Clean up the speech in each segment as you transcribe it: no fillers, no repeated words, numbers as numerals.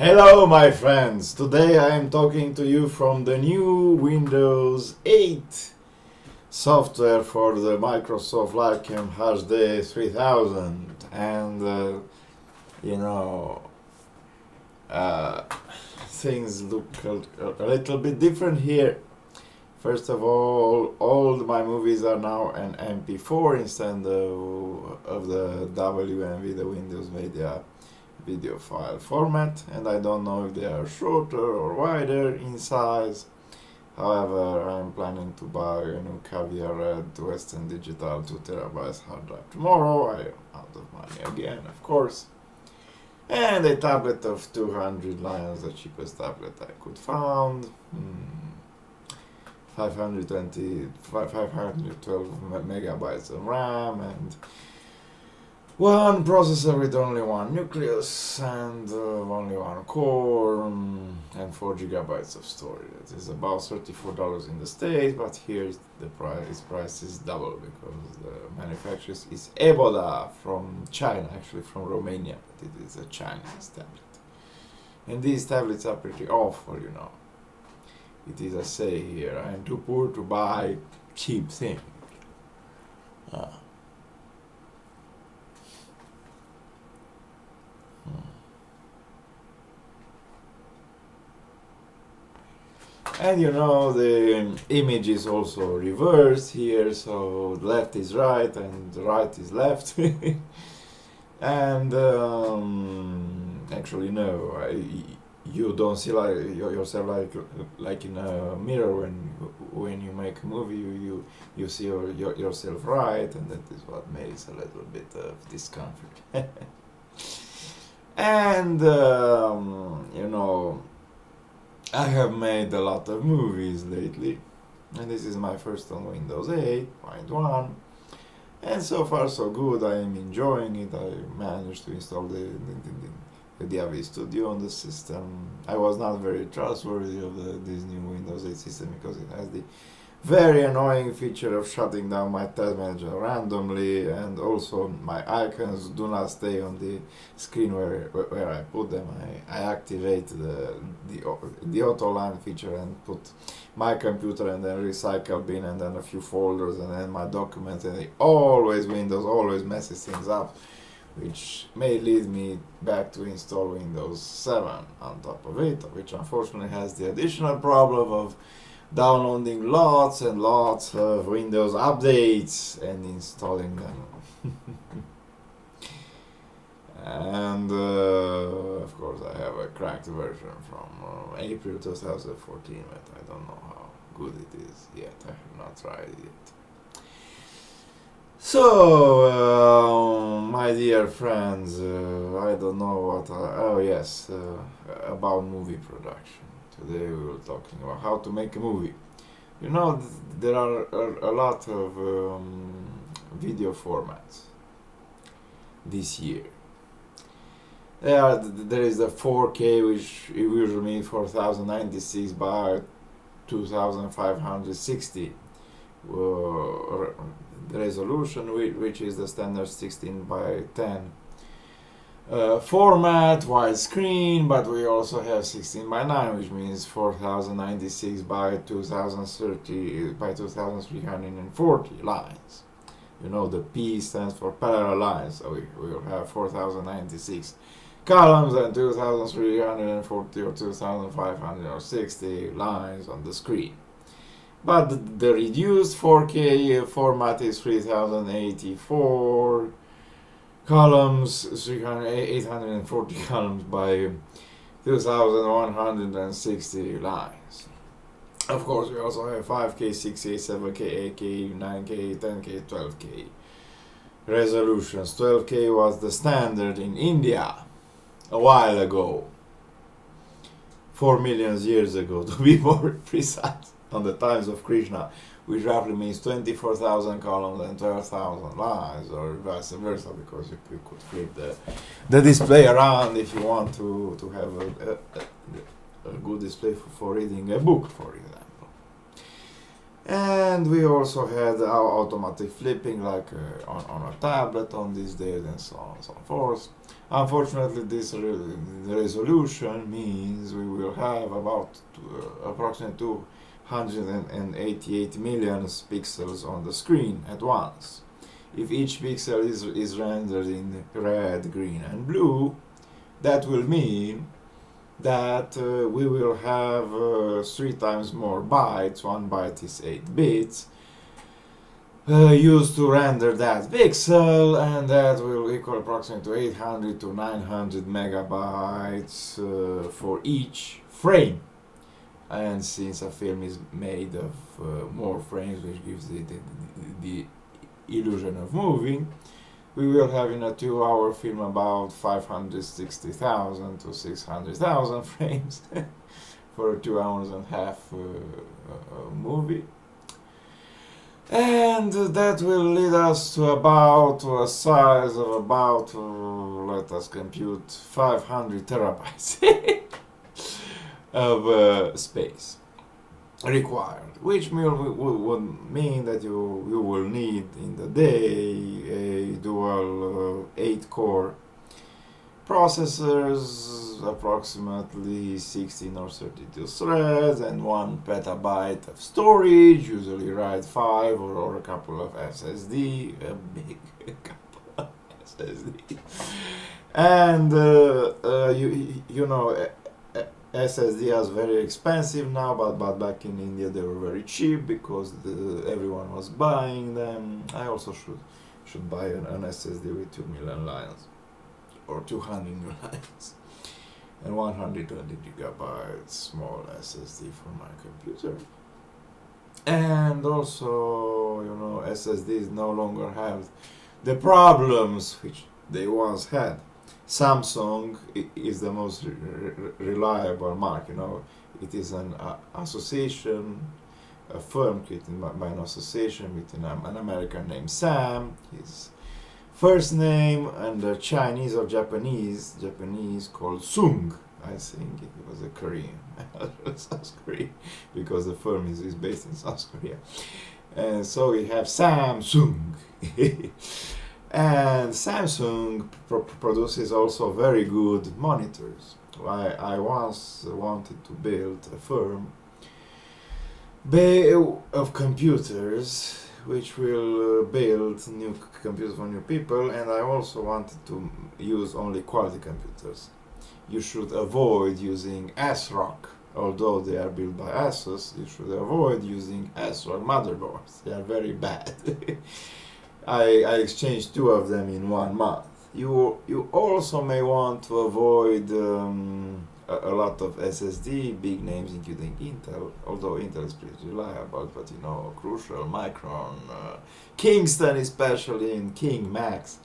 Hello, my friends. Today I am talking to you from the new Windows 8 software for the Microsoft Livecam HD 3000. And, you know, uh, things look a little bit different here. First of all my movies are now an MP4 instead of the WMV, the Windows Media video file format, and I don't know if they are shorter or wider in size. However, I'm planning to buy a new Caviar Red Western Digital 2TB hard drive tomorrow. I am out of money again, of course. And a tablet of 200 lions, the cheapest tablet I could find. 512 megabytes of RAM and one processor with only one nucleus and only one core and 4 gigabytes of storage. It is about $34 in the States, but here the price is double because the manufacturer is Ebola from China, actually from Romania, but it is a Chinese tablet. And these tablets are pretty awful, you know. It is a say here, I am too poor to buy cheap things. And you know, the image is also reversed here, so left is right and right is left. And actually no, you don't see yourself like in a mirror when you make a movie. You see yourself right, and that is what makes a little bit of discomfort. And you know, I have made a lot of movies lately, and this is my first on Windows 8.1, and so far so good. I am enjoying it. I managed to install the DAV Studio on the system. I was not very trustworthy of this new Windows 8 system because it has the very annoying feature of shutting down my task manager randomly, and also my icons do not stay on the screen where I put them. I activate the auto line feature and put my computer and then recycle bin and then a few folders and then my documents, and Windows always messes things up, which may lead me back to install Windows 7 on top of it, which unfortunately has the additional problem of downloading lots and lots of Windows updates and installing them. And of course I have a cracked version from April 2014, but I don't know how good it is yet. I have not tried it yet. So, my dear friends, I don't know what about movie production. Today we were talking about how to make a movie. You know, there are a lot of video formats this year. There is the 4K, which usually means 4096 by 2560 the resolution, which is the standard 16 by 10 format, widescreen, but we also have 16 by 9, which means 4096 by 2030 by 2340 lines. You know, the P stands for parallel lines, so we will have 4096 columns and 2340 or 2560 lines on the screen. But the reduced 4K format is 3084 columns, 840 columns by 2160 lines. Of course, we also have 5K, 6K, 7K, 8K, 9K, 10K, 12K resolutions. 12K was the standard in India a while ago, 4 million years ago to be more precise, on the times of Krishna, which roughly means 24,000 columns and 12,000 lines, or vice versa, because you could flip the display around if you want to have a good display for reading a book, for example. And we also had our automatic flipping like on a tablet on these days and so on and so forth. Unfortunately, this resolution means we will have about approximately 288 million pixels on the screen at once. If each pixel is rendered in red, green and blue, that will mean that we will have 3 times more bytes. 1 byte is 8 bits used to render that pixel, and that will equal approximately 800 to 900 megabytes for each frame. And since a film is made of more frames, which gives it the illusion of moving, we will have in a 2-hour film about 560,000 to 600,000 frames for a 2 hours and a half movie. And that will lead us to about a size of about, let us compute, 500 terabytes of space required, which would mean that you will need in the day a dual 8-core processors, approximately 16 or 32 threads, and 1 petabyte of storage, usually RAID 5 or a couple of SSD, a big couple of SSD. And you know, SSD is very expensive now, but back in India they were very cheap because everyone was buying them. I also should buy an SSD with 2 million lines or 200 new lines and 120 gigabytes small SSD for my computer. And also, you know, SSDs no longer have the problems which they once had. Samsung is the most reliable mark, you know. It is an association, a firm created by an association with an American named Sam, his first name, and a Chinese or Japanese called Sung. I think it was a Korean, South Korea, because the firm is based in South Korea. And so we have Samsung. And Samsung produces also very good monitors. I once wanted to build a firm of computers which will build new computers for new people, and I also wanted to use only quality computers. You should avoid using ASRock. Although they are built by ASUS, you should avoid using ASRock motherboards. They are very bad. I exchanged 2 of them in 1 month. You also may want to avoid a lot of SSD, big names including Intel, although Intel is pretty reliable, but you know, Crucial, Micron, Kingston especially, and King Max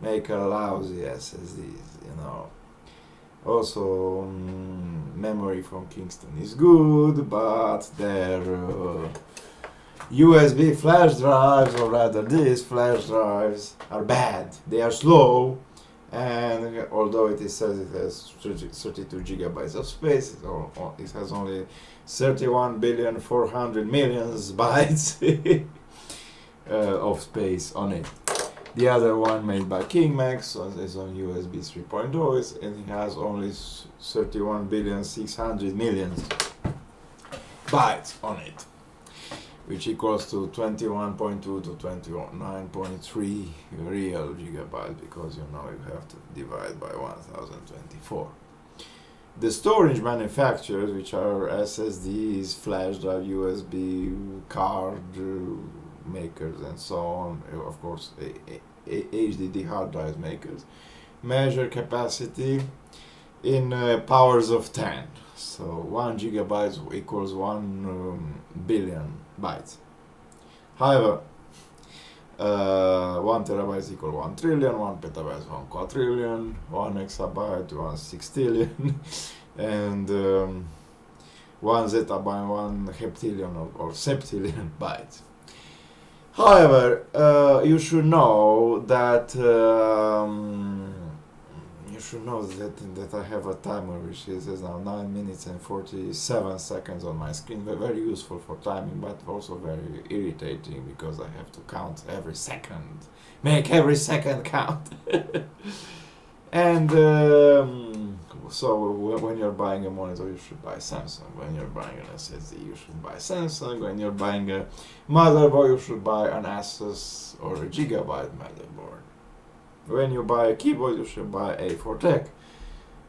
make a lousy SSDs, you know. Also, memory from Kingston is good, but their USB flash drives, or rather these flash drives, are bad. They are slow, and although it says it has 32 gigabytes of space, it has only 31,400,000,000 bytes of space on it. The other one made by KingMax is on USB 3.0, and it has only 31,600,000,000 bytes on it, which equals to 21.2 to 29.3 real gigabytes, because you know you have to divide by 1024. The storage manufacturers, which are SSDs, flash drive, USB, card makers, and so on, of course, HDD hard drive makers, measure capacity in powers of 10. So 1 gigabyte equals 1 billion bytes. However, 1 terabyte equals 1 trillion, 1 petabyte is 1 quadrillion, 1 exabyte 1 sextillion, and 1 zettabyte 1 heptillion or septillion bytes. However, you should know that you should know that I have a timer which is now 9 minutes and 47 seconds on my screen. Very useful for timing, but also very irritating because I have to count every second, make every second count. And so when you're buying a monitor, you should buy Samsung. When you're buying an SSD, you should buy Samsung. When you're buying a motherboard, you should buy an Asus or a Gigabyte motherboard. When you buy a keyboard, you should buy A4Tech.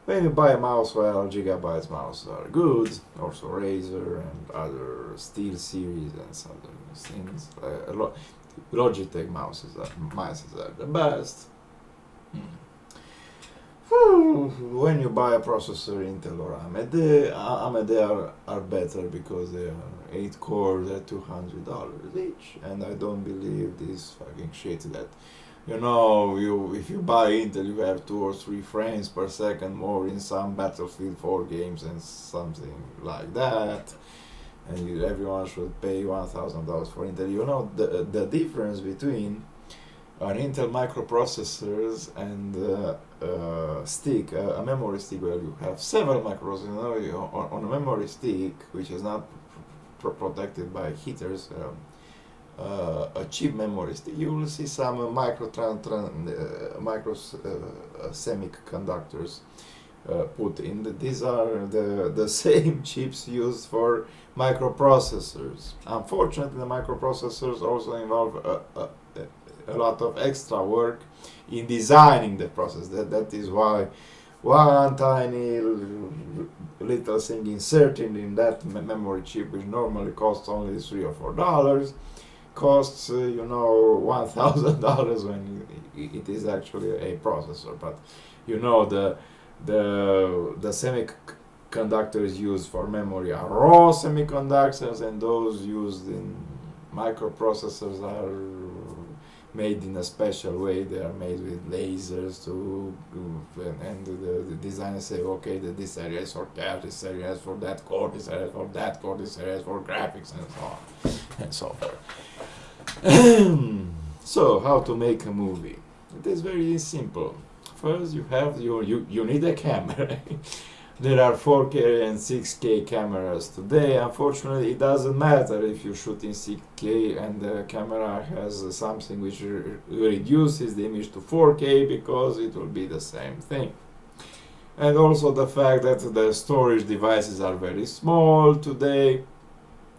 When you buy a mouse, well, Gigabyte mouse are good. Also Razer and other Steel series and some other things. Logitech mice are the best. When you buy a processor, Intel or AMD are better because they are 8 cores at $200 each, and I don't believe this fucking shit that if you buy Intel, you have 2 or 3 frames per second more in some Battlefield 4 games and something like that, and everyone should pay $1,000 for Intel. The difference between an Intel microprocessors and a memory stick where you have several microprocessors. On a memory stick, which is not protected by heaters, a cheap memory stick, you will see some semiconductors put in. These are the same chips used for microprocessors. Unfortunately, the microprocessors also involve a lot of extra work in designing the process. That is why one tiny little thing inserted in that memory chip, which normally costs only $3 or $4, costs $1,000 when it is actually a processor. But the semiconductors used for memory are raw semiconductors, and those used in microprocessors are made in a special way. They are made with lasers and the designers say, okay, this area is for that, this area is for that core, this area is for that core, this area is for graphics, and so on and so forth. So how to make a movie? It is very simple. First, you need a camera. There are 4K and 6K cameras today. Unfortunately, it doesn't matter if you shoot in 6K and the camera has something which reduces the image to 4K, because it will be the same thing. And also the fact that the storage devices are very small today,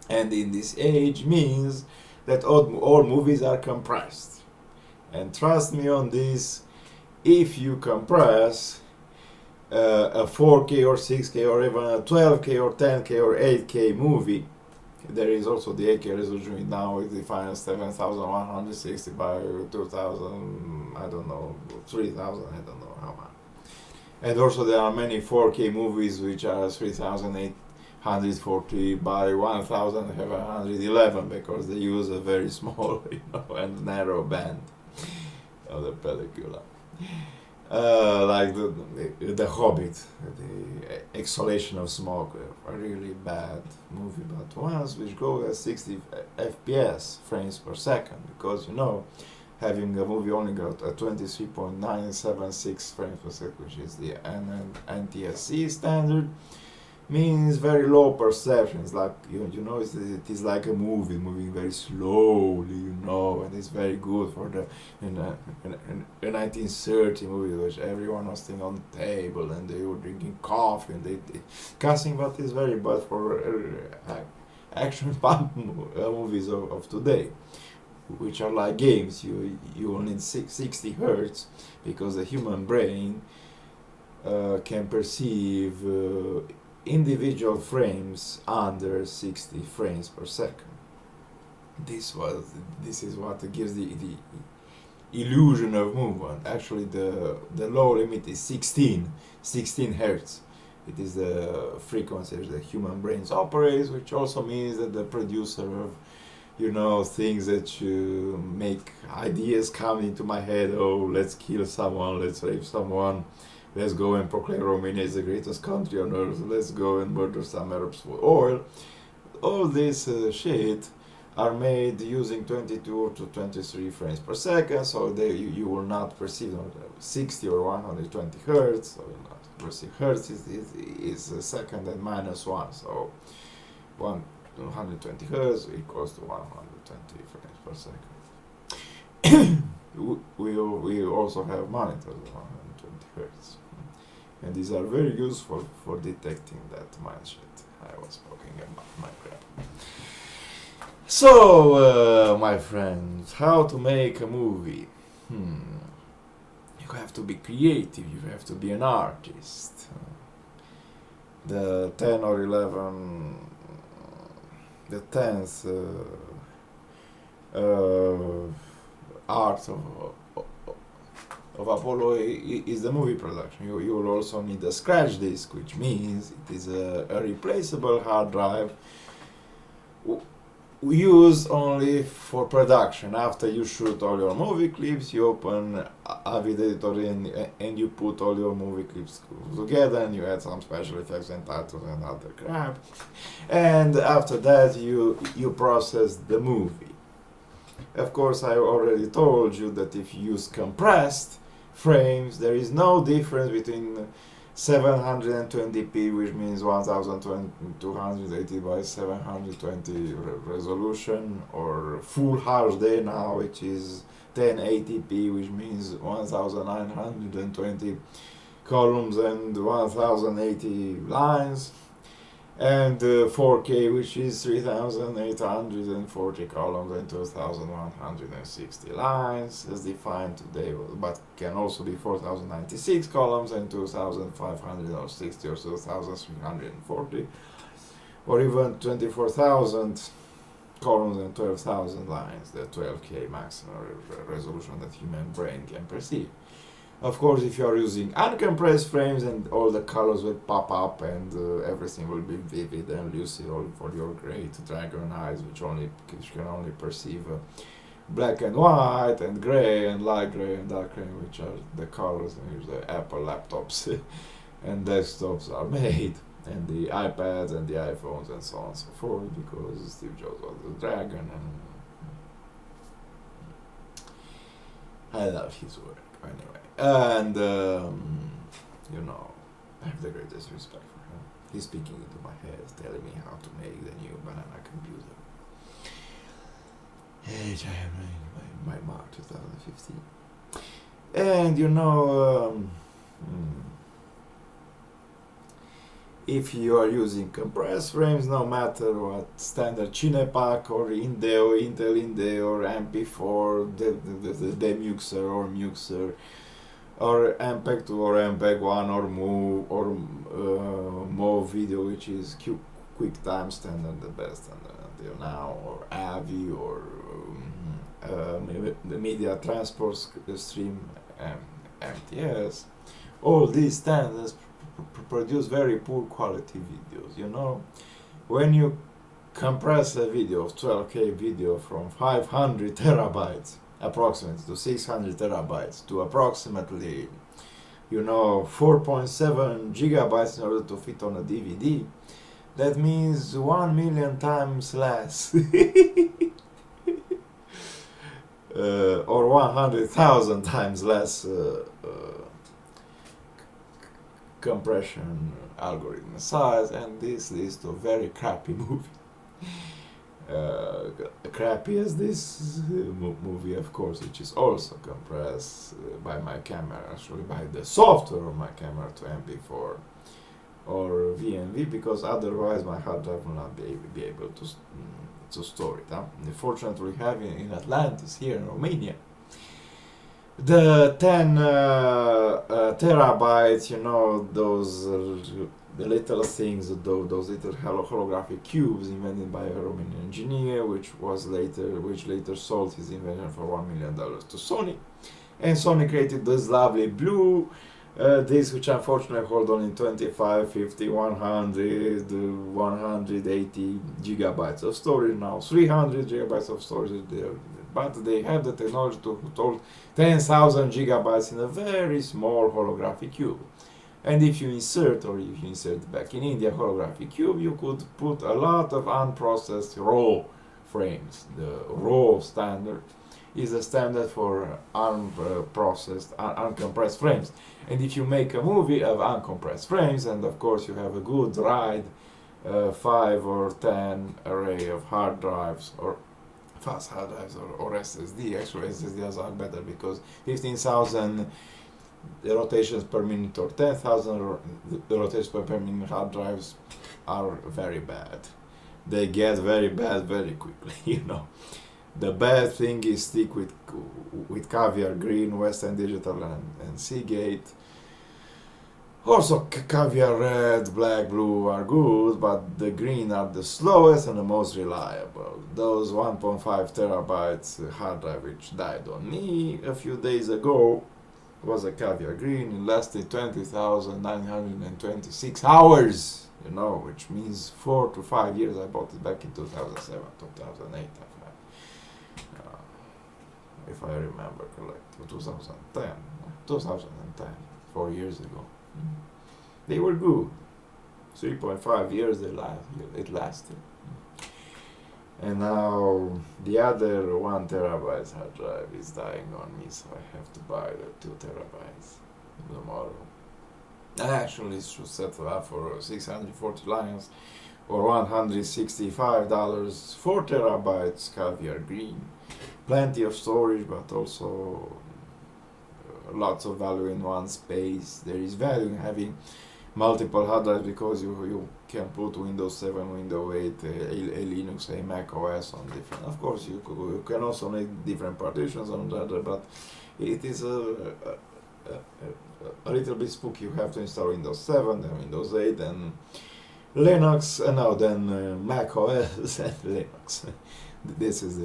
and in this age means that all movies are compressed. And trust me on this, if you compress a 4K or 6K or even a 12K or 10K or 8K movie, there is also the 8K resolution now with the final 7160 by 2000, I don't know, 3000, I don't know how much. And also there are many 4K movies which are 3840 by 1711, because they use a very small and narrow band of the pellicula. Like the Hobbit, the Exhalation of Smoke, a really bad movie, but ones which go at 60 FPS, frames per second, because having a movie only got a 23.976 frames per second, which is the NTSC standard, means very low perceptions. Like it is like a movie moving very slowly, and it's very good for the in a 1930 movie, which everyone was sitting on the table and they were drinking coffee and they cussing, but it's very bad for action pump movies of today, which are like games. You will need 60 hertz, because the human brain can perceive individual frames under 60 frames per second. This is what gives the illusion of movement. Actually, the low limit is 16 hertz. It is the frequency that the human brain operates, which also means that the producer of things that make ideas come into my head. Oh, let's kill someone, let's rape someone, let's go and proclaim Romania is the greatest country on earth, let's go and murder some Arabs for oil. All this shit are made using 22 to 23 frames per second, so you will not perceive 60 or 120 hertz, so you will not perceive hertz is a second and minus 1, so 120 hertz equals to 120 frames per second. we also have monitors of 120 hertz, and these are very useful for detecting that mind shit I was talking about, Minecraft. So, my friends, how to make a movie? You have to be creative, you have to be an artist. The 10 or 11, the 10th art of Apollo is the movie production. You will also need a scratch disk, which means it is a replaceable hard drive used only for production. After you shoot all your movie clips, you open Avid Editor and you put all your movie clips together, and you add some special effects and titles and other crap. And after that, you process the movie. Of course, I already told you that if you use compressed frames, there is no difference between 720p, which means 1280 by 720 resolution, or full HD now, which is 1080p, which means 1920 columns and 1080 lines, and 4K, which is 3840 columns and 2160 lines, as defined today, but can also be 4096 columns and 2560 or 2340, or even 24,000 columns and 12,000 lines, the 12K maximum resolution that human brain can perceive. Of course, if you are using uncompressed frames, and all the colors will pop up and everything will be vivid and lucid for your great dragon eyes, which can only perceive black and white and gray and light gray and dark gray, which are the colors in which the Apple laptops and desktops are made, and the iPads and the iPhones and so on and so forth, because Steve Jobs was the dragon, and I love his work anyway. And you know, I have the greatest respect for him. He's speaking into my head, telling me how to make the new banana computer, which I am in my March 2015. And you know, if you are using compressed frames, no matter what standard Cinepak or Intel Indeo or MP4, the Demuxer or Muxer, or MPEG 2 or MPEG 1 or MOV or MOV video, which is QuickTime standard, the best standard until now, or AVI, or the Media Transport Stream, MTS. All these standards produce very poor quality videos. You know, when you compress a video of 12K video from 500 terabytes approximately to 600 terabytes to approximately, you know, 4.7 gigabytes in order to fit on a DVD, that means 1 million times less or 100,000 times less compression algorithm size, and this leads to a very crappy movie. Crappy as this movie, of course, which is also compressed by my camera, actually by the software of my camera, to MP4 or VNV, because otherwise my hard drive will not be able to store it. Fortunately, we have in Atlantis, here in Romania, the 10 terabytes, you know, those the little things, those little holographic cubes invented by a Romanian engineer, which later sold his invention for $1 million to Sony, and Sony created this lovely blue discs, which unfortunately hold only 25, 50, 100, 180 gigabytes of storage. Now 300 gigabytes of storage there, but they have the technology to hold 10,000 gigabytes in a very small holographic cube. And if you insert back in India holographic cube, you could put a lot of unprocessed raw frames. The RAW standard is a standard for unprocessed, uncompressed frames. And if you make a movie of uncompressed frames, and of course you have a good RAID 5 or 10 array of hard drives, or fast hard drives, or SSD. Actually, SSDs are better because 15,000 rotations per minute or 10,000 rotations per minute hard drives are very bad. They get very bad very quickly, you know. The bad thing is stick with Caviar Green, Western Digital, and Seagate. Also, Caviar Red, Black, Blue are good, but the green are the slowest and the most reliable. Those 1.5 terabytes hard drive which died on me a few days ago was a Caviar Green. It lasted 20,926 hours, you know, which means 4 to 5 years. I bought it back in 2007, 2008, if I remember correctly, 2010, 4 years ago. They were good. 3.5 years it lasted. And now the other 1 terabyte hard drive is dying on me, so I have to buy the 2 terabytes tomorrow. I actually should settle up for 640 lions or $165, 4 terabytes Caviar Green. Plenty of storage, but also lots of value in one space. There is value in having multiple hard drives because you can put Windows 7, Windows 8, a Linux, a Mac OS on different. Of course, you can also make different partitions on that, but it is a little bit spooky. You have to install Windows 7, then Windows 8, then Linux, and now then Mac OS and Linux. This is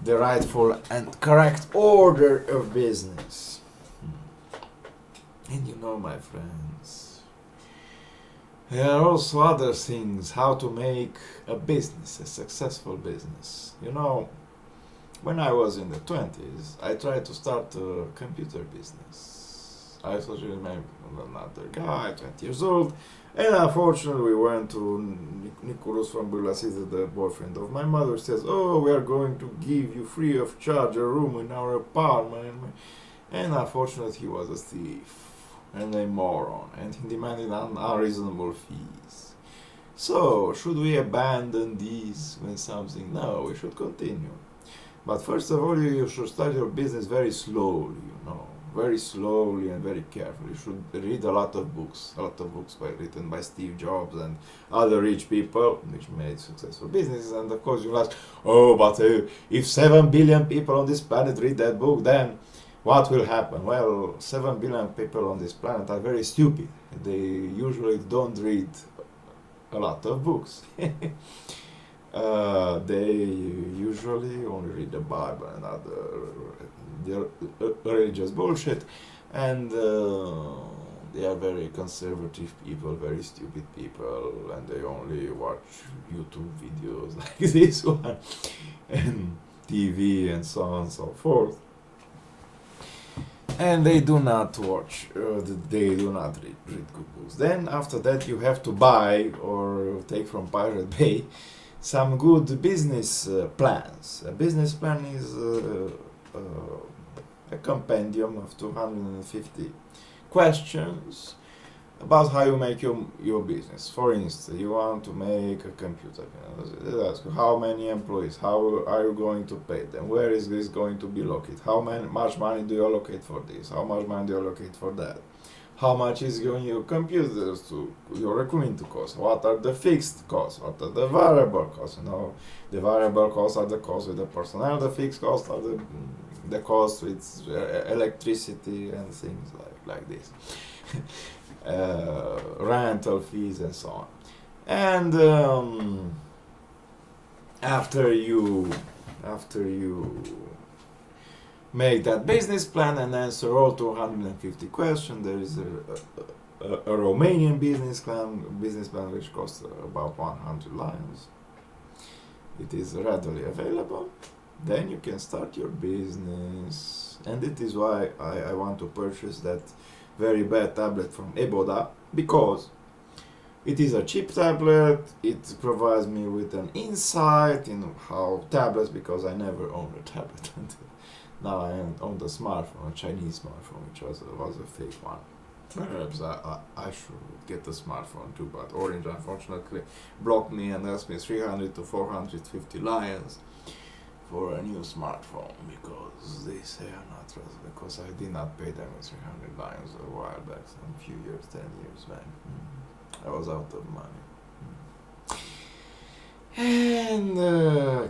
the rightful and correct order of business. And you know, my friends, there are also other things, how to make a business, a successful business. You know, when I was in the 20s, I tried to start a computer business. I was with another guy, 20 years old, and unfortunately we went to Nicholas from Burlasita, the boyfriend of my mother, says, oh, we are going to give you free of charge a room in our apartment. And unfortunately he was a thief and a moron, and he demanded unreasonable fees. So, should we abandon these when something? No, we should continue. But first of all, you should start your business very slowly, you know. Very slowly and very carefully. You should read a lot of books written by Steve Jobs and other rich people which made successful businesses. And of course you'll ask, oh, but if 7 billion people on this planet read that book, then what will happen? Well, 7 billion people on this planet are very stupid. They usually don't read a lot of books. They usually only read the Bible and other religious bullshit, and they are very conservative people, very stupid people, and they only watch YouTube videos like this one, and TV and so on and so forth. And they do not watch, they do not read good books. Then after that you have to buy or take from Pirate Bay some good business plans. A business plan is a compendium of 250 questions about how you make your business. For instance, you want to make a computer. They ask you how many employees, how are you going to pay them, where is this going to be located, much money do you allocate for this, how much money do you allocate for that, how much is your computers to your equipment to cost, what are the fixed costs, what are the variable costs. You know, the variable costs are the costs with the personnel, the fixed costs are the costs with electricity and things like this. Rental fees and so on. And after you make that business plan and answer all 250 questions, there is a Romanian business plan which costs about 100 lions. It is readily available. Then you can start your business, and it is why I want to purchase that very bad tablet from Eboda, because It is a cheap tablet. It provides me with an insight in how tablets, because I never owned a tablet until now. I owned a smartphone, a Chinese smartphone, which was a fake one. Perhaps I should get a smartphone too, but Orange unfortunately blocked me and asked me 300 to 450 lions for a new smartphone, because they say I'm not trustworthy, because I did not pay them 300 lions a while back, some few years, 10 years back. I was out of money. And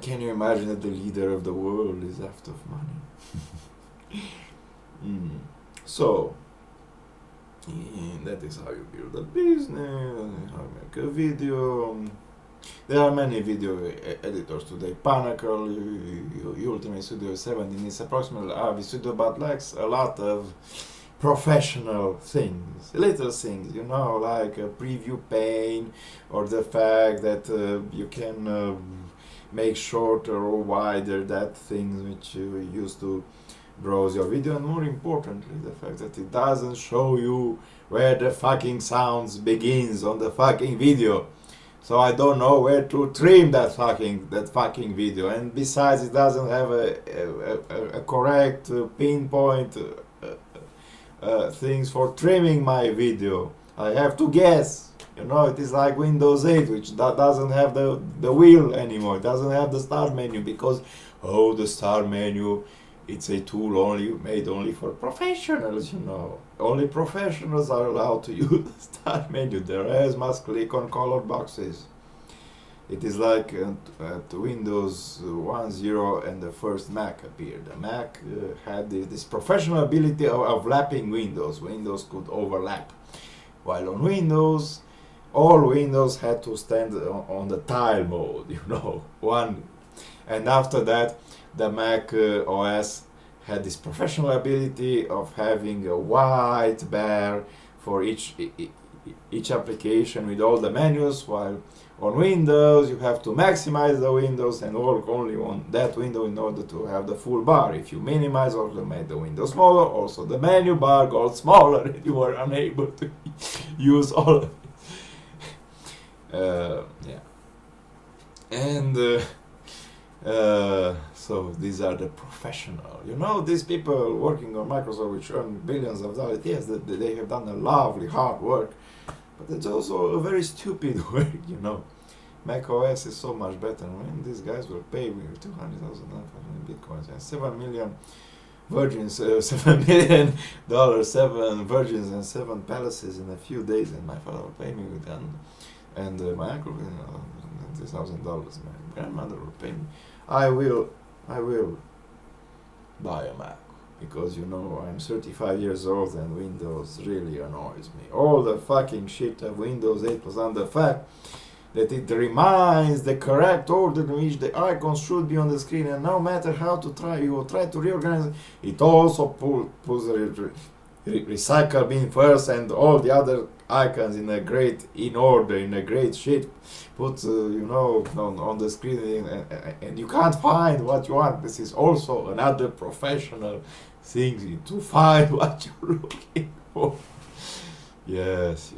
can you imagine that the leader of the world is out of money? So, that is how you build a business, how you make a video. There are many video editors today. Panacle, Ultimate Studio 17 is approximately a studio, but likes a lot of professional things, little things, like a preview pane, or the fact that you can make shorter or wider that things which you used to browse your video, and more importantly, the fact that it doesn't show you where the fucking sounds begins on the fucking video. So I don't know where to trim that fucking video, and besides, it doesn't have a correct pinpoint things for trimming my video. I have to guess. It is like Windows 8, which doesn't have the wheel anymore. It doesn't have the start menu, because the start menu, it's a tool made only for professionals. Only professionals are allowed to use the start menu. The rest must click on colored boxes. It is like at Windows 1.0 and the first Mac appeared. The Mac had this professional ability of lapping windows. Windows could overlap. While on Windows, all windows had to stand on the tile mode, one. And after that, the Mac OS had this professional ability of having a white bar for each application with all the menus, while on Windows you have to maximize the windows and work only on that window in order to have the full bar. If you minimize or make the window smaller, also the menu bar got smaller and you were unable to use all of it. And so these are the professional. These people working on Microsoft, which earn billions of dollars. Yes, they have done a lovely hard work, but it's also a very stupid work. Mac OS is so much better. When these guys will pay me 200,000 bitcoins and 7 million virgins, $7 million, 7 virgins and 7 palaces in a few days, and my father will pay me with that, and my uncle will $20,000. My grandmother will pay me. I will buy a Mac, because I'm 35 years old and Windows really annoys me. All the fucking shit of Windows 8 was on the fact that it reminds the correct order in which the icons should be on the screen, and no matter how you will try to reorganize it also pulls the recycle bin first and all the other icons in order, in a great shape, put on the screen, and you can't find what you want. This is also another professional thing to find what you're looking for. Yes.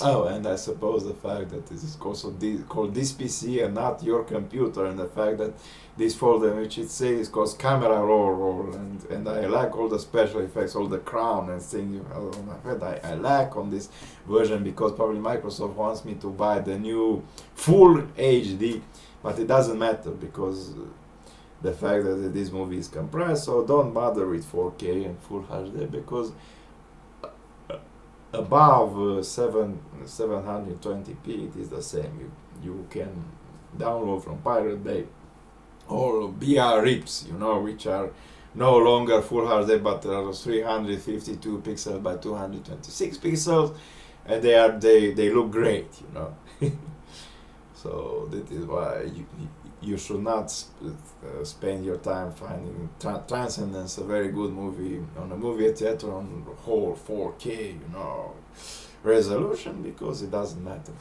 Oh, and I suppose the fact that this is also called this PC and not your computer, and the fact that this folder, which it says is called camera roll, and I like all the special effects, all the crown and things you have on my head. I lack on this version, because probably Microsoft wants me to buy the new full HD, but it doesn't matter, because the fact that this movie is compressed, so don't bother with 4K and full HD, because above 720p it is the same. You can download from Pirate Bay or BR rips, which are no longer full HD, but are 352 pixels by 226 pixels, and they look great, So that is why you should not spend your time finding Transcendence, a very good movie, on a movie theater on whole 4K, resolution, because it doesn't matter.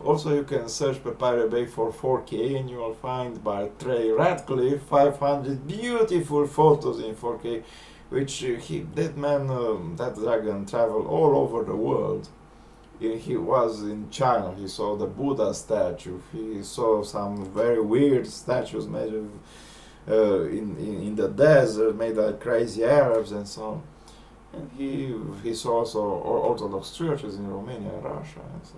Also, you can search by Pirate Bay for 4K, and you will find by Trey Ratcliffe 500 beautiful photos in 4K, which that dragon traveled all over the world he was in China. He saw the Buddha statue. He saw some very weird statues made of in the desert, made by crazy Arabs and so on. And he saw also Orthodox churches in Romania and Russia. And so,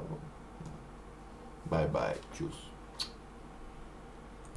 bye bye, choose.